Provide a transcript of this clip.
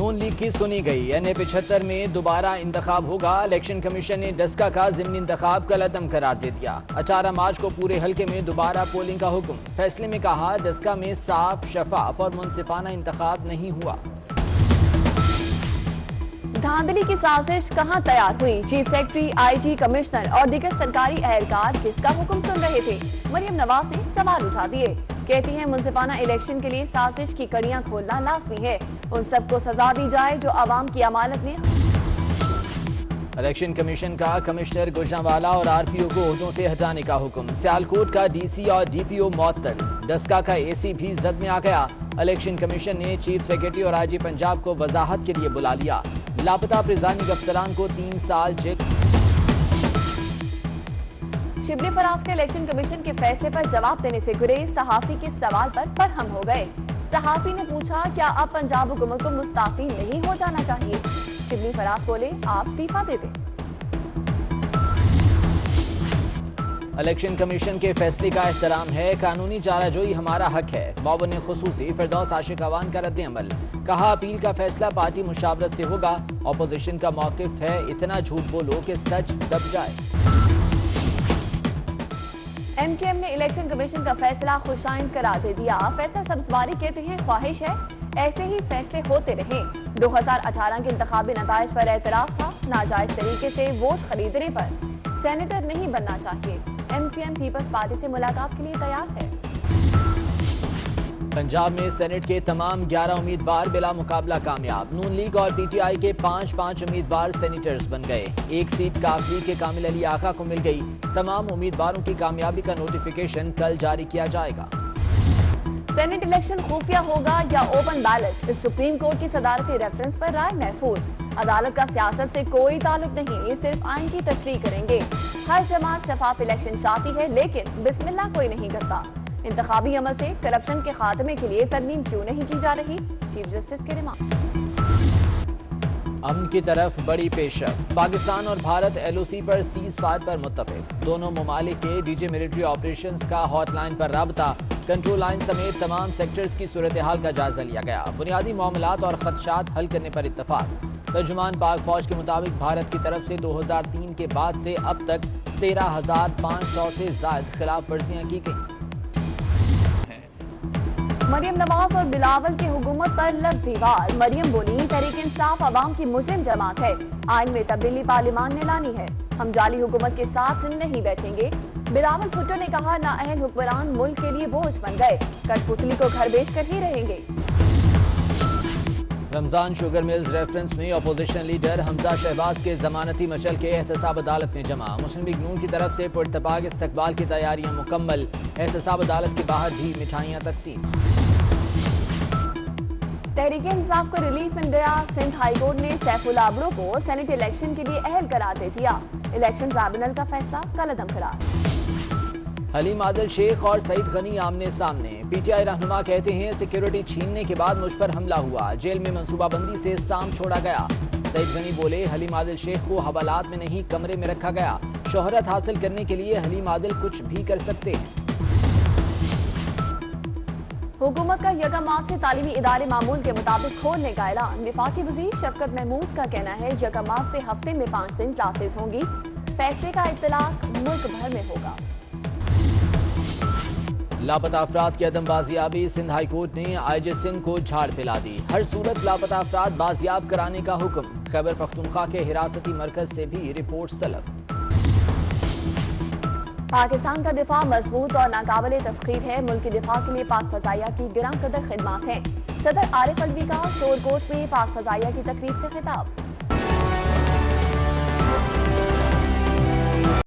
نون league کی سنی گئی NA-75 میں دوبارہ انتخاب ہوگا۔ الیکشن کمیشن نے ڈسکا کا ضمنی انتخاب کل عدم قرار دے دیا۔ 18 مارچ کو پورے حلقے میں دوبارہ پولنگ کا حکم۔ فیصلے میں کہا ڈسکا میں صاف، شفاف اور منصفانہ انتخاب نہیں ہوا۔ دھاندلی کی سازش کہاں تیار ہوئی؟ چیف سیکرٹری، IG، کمشنر اور دیگر سرکاری اہلکار کس کا حکم سن رہے تھے؟ مریم نواز نے سوال اٹھا دیے۔ کہتی ہیں منصفانہ الیکشن کے لیے سازش کی کڑیاں کھولنا لازمی ہے۔ ان سب کو سزا دی جائے جو عوام کی امانت میں۔ الیکشن کمیشن کا کمشنر گوجرانوالہ اور RPO کو عہدوں سے ہٹانے کا حکم۔ سیالکوٹ کا DC اور DPO معطل۔ ڈسکا کا AC بھی زد میں آ گیا۔ الیکشن کمیشن نے چیف سیکرٹری اور IG پنجاب کو وضاحت کے لیے بلا لیا۔ لاپتہ پریزائڈنگ افسران کو 3 سال جیل۔ شبلی فراز کے الیکشن کمیشن کے فیصلے پر جواب دینے سے گریز صحافی کے سوال پر برہم ہو گئے۔ صحافی نے پوچھا کیا اب پنجاب حکومت کو مستعفی نہیں ہو جانا چاہیے؟ شبلی فراز بولے آپ استعفیٰ دے دیں۔ الیکشن کمیشن کے فیصلے کا احترام ہے، قانونی چارہ جوئی ہمارا حق ہے۔ معاون خصوصی فردوس عاشق اوان کا رد عمل، کہا اپیل کا فیصلہ پارٹی مشاورت سے ہوگا۔ اپوزیشن کا موقف ہے اتنا جھوٹ بولو کہ سچ دب جائے۔ MKM نے الیکشن کمیشن کا فیصلہ خوشائند قرار دے دیا۔ فیصل سبزواری کہتے ہیں خواہش ہے ایسے ہی فیصلے ہوتے رہیں۔ 2018 کے انتخابی نتائج پر اعتراض تھا، ناجائز طریقے سے ووٹ خریدنے پر سینیٹر نہیں بننا چاہیے۔ MKM پیپلز پارٹی سے ملاقات کے لیے تیار ہے۔ پنجاب میں سینٹ کے تمام 11 امیدوار بلا مقابلہ کامیاب۔ نون لیگ اور PTI کے 5 امیدوار سینیٹرز بن گئے۔ ایک سیٹ کافری کے کامل علی آقا کو مل گئی۔ تمام امیدواروں کی کامیابی کا نوٹیفیکیشن کل جاری کیا جائے گا۔ سینٹ الیکشن خفیہ ہوگا یا اوپن بیلٹ؟ سپریم کورٹ کی صدارتی ریفرنس پر رائے محفوظ۔ عدالت کا سیاست سے کوئی تعلق نہیں، یہ صرف آئین کی تشریح کریں گے۔ ہر جماعت شفاف الیکشن چاہتی ہے لیکن بسم اللہ کوئی نہیں کرتا۔ انتخابی عمل سے کرپشن کے خاتمے کے لیے ترمیم کیوں نہیں کی جا رہی؟ چیف جسٹس کے ریمارک۔ امن کی طرف بڑی پیش رفت۔ پاکستان اور بھارت LOC پر سیز فائر پر متفق۔ دونوں ممالک کے DJ ملٹری آپریشنز کا ہاٹ لائن پر رابطہ، کنٹرول لائن سمیت تمام سیکٹرز کی صورتحال کا جائزہ لیا گیا۔ بنیادی معاملات اور خدشات حل کرنے پر اتفاق۔ ترجمان پاک فوج کے مطابق بھارت کی طرف سے 2003 کے بعد سے اب تک 13,500 سے زائد خلاف ورزیاں کی گئیں۔ مریم نواز اور بلاول کی حکومت پر لفظی وار۔ مریم بولی تحریک انصاف عوام کی مجرم جماعت ہے، آئین میں تبدیلی پارلیمان نے لانی ہے، ہم جعلی حکومت کے ساتھ نہیں بیٹھیں گے۔ بلاول بھٹو نے کہا نااہل حکمران ملک کے لیے بوجھ بن گئے، کٹ پتلی کو گھر بیچ کر ہی رہیں گے۔ رمضان شوگر ملز ریفرنس میں اپوزیشن لیڈر حمزہ شہباز کے ضمانتی مچل کے احتساب عدالت میں جمع۔ مسلم لیگ نون کی طرف سے پراتفاق استقبال کی تیاریاں مکمل۔ احتساب عدالت کے باہر بھی مٹھائیاں تقسیم۔ تحریک انصاف کو ریلیف مل گیا۔ سندھ ہائی کورٹ نے سیف اللہ ابڑو کو سینٹ الیکشن کے لیے اہل قرار دے دیا۔ الیکشن ٹرائبونل کا فیصلہ کل عدم قرار۔ حلیم عادل شیخ اور سعید غنی آمنے سامنے۔ PTI رہنما کہتے ہیں سیکیورٹی چھیننے کے بعد مجھ پر حملہ ہوا، جیل میں منصوبہ بندی سے سام چھوڑا گیا۔ سعید غنی بولے حلیم عادل شیخ کو حوالات میں نہیں کمرے میں رکھا گیا، شہرت حاصل کرنے کے لیے حلیم عادل کچھ بھی کر سکتے ہیں۔ حکومت کا یکم مارچ سے تعلیمی ادارے معمول کے مطابق کھولنے کا اعلان۔ وفاقی وزیر شفقت محمود کا کہنا ہے یکم مارچ سے ہفتے میں 5 دن کلاسز ہوں گی۔ فیصلے کا اطلاق ملک بھر میں ہوگا۔ لاپتہ افراد کی عدم بازیابی، سندھ ہائی کورٹ نے IG سندھ کو جھاڑ پلا دی۔ ہر صورت لاپتہ افراد بازیاب کرانے کا حکم۔ خیبر پختونخوا کے حراستی مرکز سے بھی رپورٹس طلب۔ پاکستان کا دفاع مضبوط اور ناقابل تسخیر ہے، ملک کی دفاع کے لیے پاک فضائیہ کی گراں قدر خدمات ہیں۔ صدر عارف الوی کا شور کوٹ میں پاک فضائیہ کی تقریب سے خطاب۔